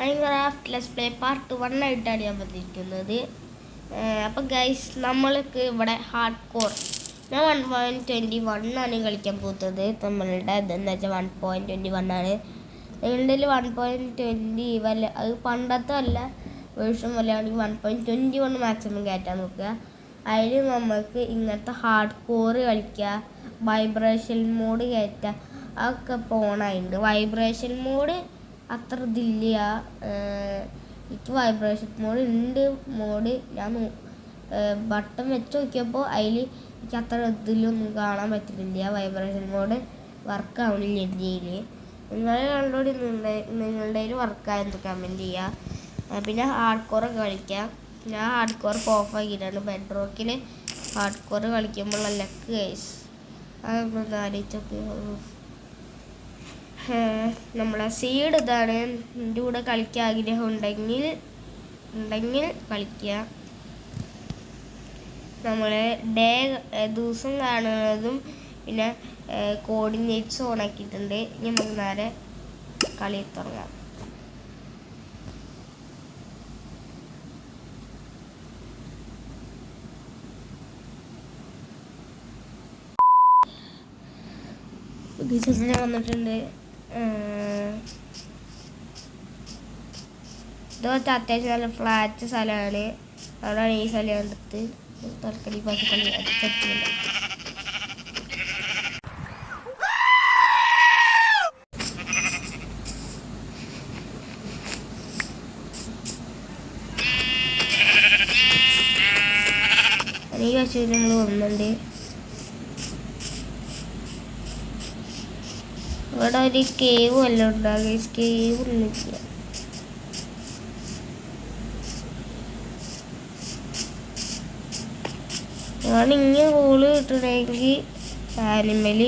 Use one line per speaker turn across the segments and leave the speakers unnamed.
Minecraft let's play part 1 ആയിട്ടാണ് ഞാൻ വന്നിരിക്കുന്നത്. അപ്പം ഗൈസ്, നമ്മൾക്ക് ഇവിടെ ഹാർഡ് കോർ ഞാൻ 1.21 ആണ് കളിക്കാൻ പോകുന്നത്. നമ്മളുടെ ഇതെന്ന് വെച്ചാൽ 1.21 ആണ്. നിങ്ങളുടെ 1.20 വല്ല അത് പണ്ടത്തെ അല്ല വേർഷൻ വല്ലതാണെങ്കിൽ 1.21 മാക്സിമം കയറ്റാൻ നോക്കുക. അതിൽ നമുക്ക് ഇങ്ങനത്തെ ഹാർഡ് കോർ കളിക്കുക, വൈബ്രേഷൻ മോഡ് കയറ്റുക, അതൊക്കെ പോണായിട്ടുണ്ട്. വൈബ്രേഷൻ മോഡ് അത്ര ഇതില്ല, എനിക്ക് വൈബ്രേഷൻ മോഡ് ഉണ്ട്. ഞാൻ ബട്ടൺ വെച്ച് നോക്കിയപ്പോൾ അതിൽ എനിക്ക് അത്ര ഇതിലൊന്നും കാണാൻ പറ്റുന്നില്ല. വൈബ്രേഷൻ മോഡ് വർക്ക് ആവണില്ല ഇന്ത്യയിൽ. നിങ്ങളുടെ വർക്കായെന്ന് കമൻറ്റ് ചെയ്യുക. പിന്നെ ഹാർഡ് കോറൊക്കെ കളിക്കാം. ഞാൻ ഹാർഡ് കോർ ഓഫ് ആക്കിയിട്ടാണ്. ബെഡ് റോക്കിൽ ഹാർഡ് കോർ കളിക്കുമ്പോൾ ലക്ക് ഗൈസ്, അതൊന്ന് ആലോചിച്ചൊക്കെ. നമ്മളെ സീഡ് ഇതാണ്. എൻ്റെ കൂടെ കളിക്കാൻ ആഗ്രഹം ഉണ്ടെങ്കിൽ കളിക്കുക. നമ്മൾ ദിവസം കാണുന്നതും പിന്നെ കോർഡിനേറ്റ്സ് ഓണാക്കിയിട്ടുണ്ട്. ഇനി നമുക്ക് നേരെ കളി തുടങ്ങാം. വന്നിട്ടുണ്ട്. ഇതൊക്കെ അത്യാവശ്യം നല്ല ഫ്ലാറ്റ് സ്ഥലമാണ്. അവിടെയാണ് ഈ സ്ഥലം എടുത്ത് തൽക്കാലി പശുക്കളി അടിച്ചിട്ടില്ല. ഈ പശു നമ്മൾ വന്നുണ്ട്. ഇവിടെ ഒരു കേവ് വല്ലതും ഉണ്ടാകും. കേവ് ഒന്നുമില്ല. ഞാനിങ്ങനെ ഗോള് കിട്ടണമെങ്കിൽ ആനിമല്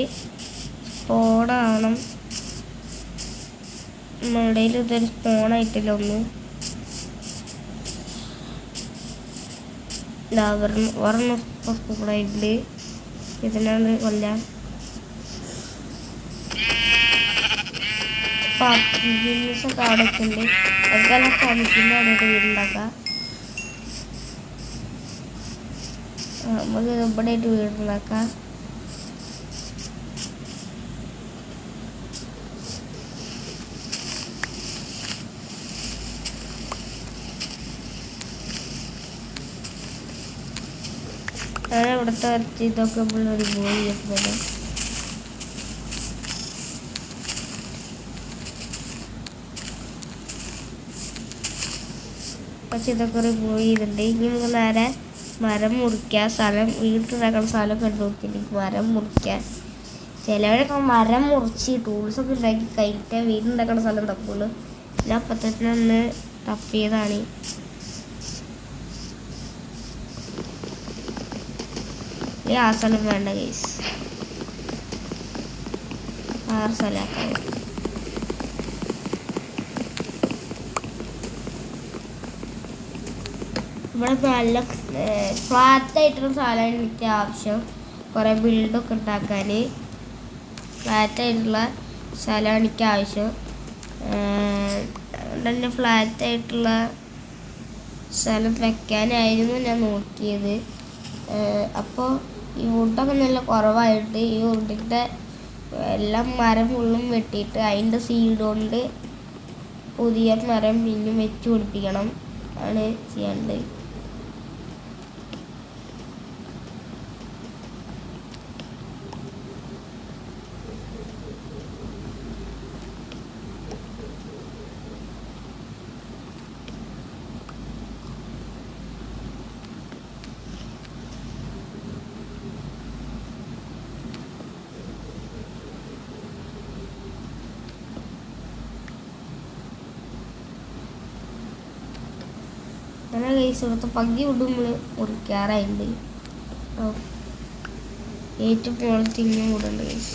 സ്പോണാവണം. നമ്മളുടെ ഇതൊരു സ്പോണായിട്ടില്ല. ഒന്ന് ഒരെണ്ണം സ്പോണായിട്ടുണ്ട്. ഇതിനാണ് കൊല്ലാൻ ഒക്കെ അവിടെ ഉണ്ട്. അതെല്ലാം പണിക്കുന്ന അവിടെ വീടുണ്ടാക്കാം. നമുക്ക് ഇവിടെ ആയിട്ട് വീടുണ്ടാക്കാം. ഞാൻ ഇവിടുത്തെ ഇതൊക്കെ ഒരു പോയി ചെയ്യുന്നത്. പക്ഷെ ഇതൊക്കെ ഒരു പോയി ചെയ്തിട്ടുണ്ട്. ഇനി നമുക്ക് നേരെ മരം മുറിക്കാൻ സ്ഥലം, വീട്ടിലുണ്ടാക്കുന്ന സ്ഥലം കണ്ടുപിടിച്ചിട്ട് മരം മുറിക്കാൻ. ചിലവരൊക്കെ മരം മുറിച്ച് ടൂൾസൊക്കെ ഉണ്ടാക്കി കഴിഞ്ഞിട്ട് വീടുണ്ടാക്കുന്ന സ്ഥലം തപ്പുള്ളൂ. ഞാൻ അപ്പത്തന്നെ തപ്പിയതാണ്. ആ സ്ഥലം വേണ്ട കേസ്, ആ സ്ഥലമാക്കാൻ. ഇവിടെ നല്ല ഫ്ലാറ്റ് ആയിട്ടുള്ള സ്ഥലമാണ് എനിക്ക് ആവശ്യം. കുറേ ബിൽഡൊക്കെ ഉണ്ടാക്കാൻ ഫ്ലാറ്റ് ആയിട്ടുള്ള സ്ഥലമാണ് എനിക്ക് ആവശ്യം. തന്നെ ഫ്ലാറ്റ് ആയിട്ടുള്ള സ്ഥലം വെക്കാനായിരുന്നു ഞാൻ നോക്കിയത്. അപ്പോൾ ഈ വുഡൊക്കെ നല്ല കുറവായിട്ട് ഈ വുഡിൻ്റെ എല്ലാം മരം ഫുള്ളും വെട്ടിയിട്ട് അതിൻ്റെ സീഡ് കൊണ്ട് പുതിയ മരം പിന്നും വെച്ച് പിടിപ്പിക്കണം ആണ് ചെയ്യേണ്ടത്. അങ്ങനെ കേസ് ഇവിടുത്തെ പകുതി വിടുമ്പോൾ മുറിക്കാറായിട്ടുണ്ട്. ഏറ്റവും മുകളിൽ തിരിഞ്ഞും കൂടുണ്ട് കേസ്.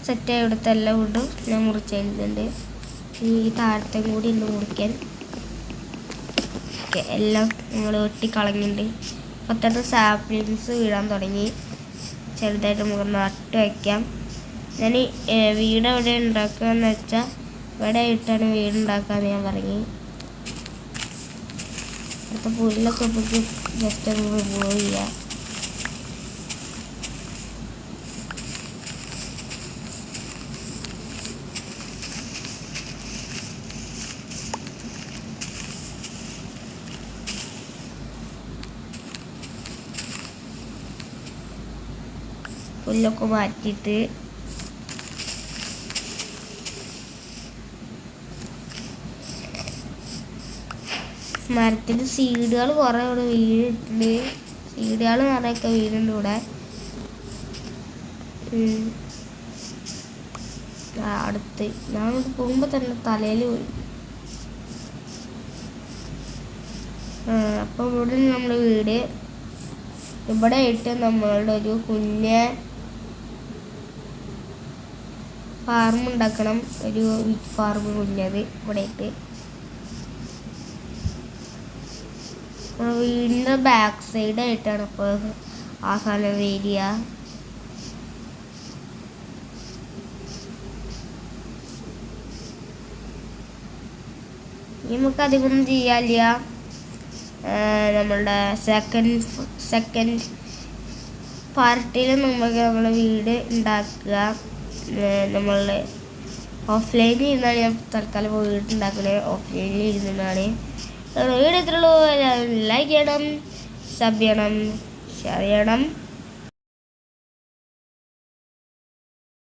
സെറ്റായി ഇവിടുത്തെ എല്ലാ വിടും ഞാൻ മുറിച്ചിട്ടുണ്ട്. ഈ താഴത്തേം കൂടി ഉണ്ട് മുറിക്കാൻ. ഓക്കെ, എല്ലാം നമ്മൾ വെട്ടിക്കളഞ്ഞിട്ടുണ്ട്. അപ്പോൾ തന്നെ സാപ്ലിങ്സ് വീഴാൻ തുടങ്ങി. ചെറുതായിട്ട് നമുക്ക് നട്ട് വയ്ക്കാം. ഞാൻ വീട് എവിടെ ഉണ്ടാക്കുകയെന്ന് വെച്ചാൽ ഇവിടെ ആയിട്ടാണ് വീട് ഉണ്ടാക്കാമെന്ന് ഞാൻ പറഞ്ഞു. അടുത്ത പുല്ലൊക്കെ നമുക്ക് ജസ്റ്റ് ഒന്ന് റിമൂവ് ചെയ്യാം. പുല്ലൊക്കെ മാറ്റിയിട്ട് മരത്തിൽ സീഡുകൾ കുറേ ഇവിടെ വീണിട്ടുണ്ട്. സീഡുകൾ നിറയൊക്കെ വീടുണ്ട് ഇവിടെ. അടുത്ത് ഞാൻ പോകുമ്പോൾ തന്നെ തലയിൽ പോയി. അപ്പം ഇവിടെ നമ്മുടെ വീട് ഇവിടെ ആയിട്ട് നമ്മളുടെ ഒരു കുഞ്ഞ് ഫാർം ഉണ്ടാക്കണം. ഒരു വിറ്റ് ഫാർം കുഞ്ഞത് ഇവിടെ ആയിട്ട്. വീടിൻ്റെ ബാക്ക് സൈഡായിട്ടാണ് ഇപ്പോൾ ആ സ്ഥലം ഏരിയ. നമുക്ക് അധികമൊന്നും ചെയ്യാനില്ല. നമ്മളുടെ സെക്കൻഡ് പാർട്ടിയിൽ നമുക്ക് നമ്മളെ വീട് ഉണ്ടാക്കുക. നമ്മളുടെ ഓഫ്ലൈനിൽ ഇരുന്നാണ് ഞാൻ തൽക്കാലം വീട് ഉണ്ടാക്കുന്നത്. ഓഫ്ലൈനിൽ ഇരുന്നാണ് വീട്. എത്രയുള്ളൂ. ലൈക്ക് ചെയ്യണം, സബ് ചെയ്യണം, ഷെയർ ചെയ്യണം.